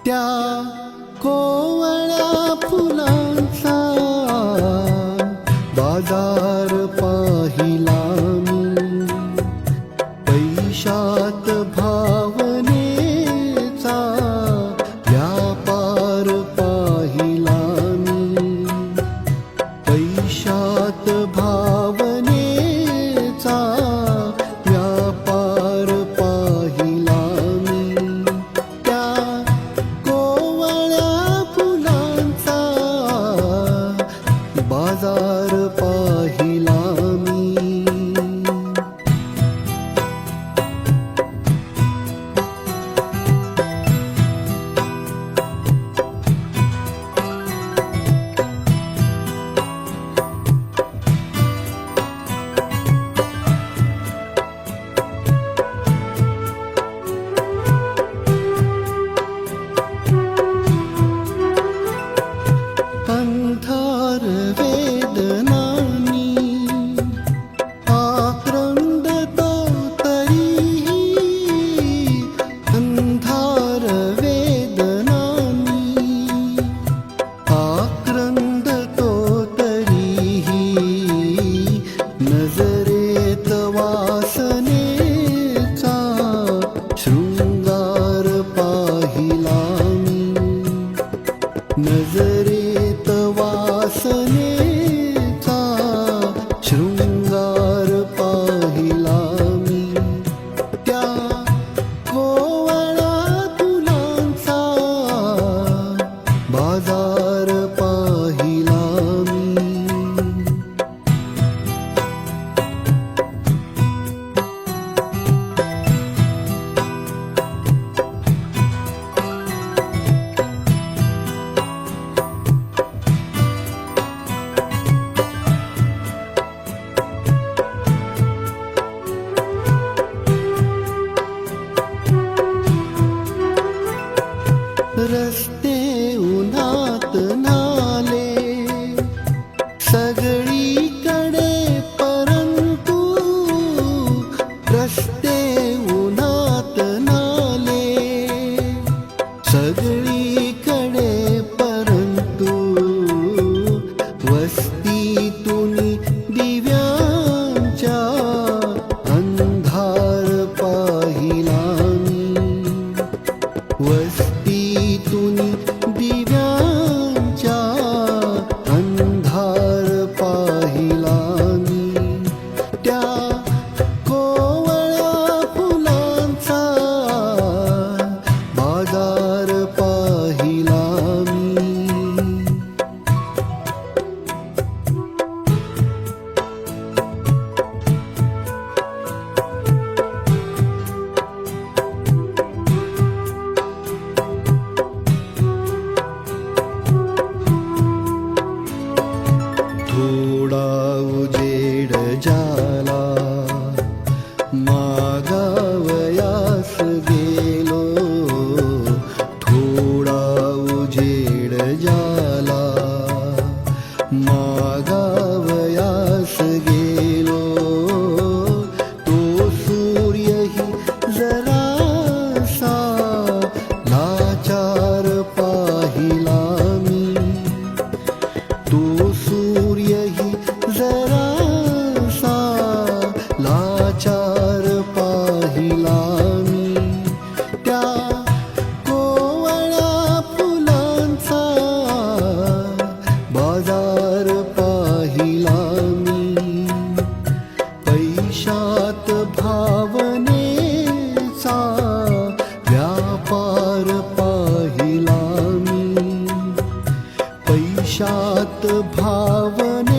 त्या कोवळ्या फुलांचा बाजार पाहिला मी, पैशात भावनेचा व्यापार पाहिला मी, पैशात भावनेचा व्यापार पाहिला मी, त्या कोवळ्या फुलांचा बाजार पाहिला मी. अंधार वेदनांनी आक्रंदतो तरीही, अंधार वेदनांनी आक्रंदतो तरीही, नजरेत वासनेचा शृंगार पाहिला मी, नजरेत वासनेचा शृंगार पाहिला मी, त्या कोवळ्या फुलांचा बाजार पाहिला मी. रस्ते उन्हात नाले सगळीकडे, परंतु रस्ते उन्हात नाले सगळीकडे, परंतु वस्तीतून दिव्यांच्या अंधार पाहिला मी, वस्तीतून दिव्यांच्या अंधार पाहिला मी, त्या कोवळ्या फुलांचा बाजार पाहिला मी. थोडा उजेड झाला मागावयास गेलो, थोडा उजेड झाला मागावयास गेलो, तो सूर्यही जरासा लाचार पाहिला मी, तो सूर्यही जरासा लाचार पाहिला मी, त्या कोवळ्या फुलांचा बाजार पाहिला मी, पैशात भावनेचा व्यापार पाहिला मी, पैशात भावने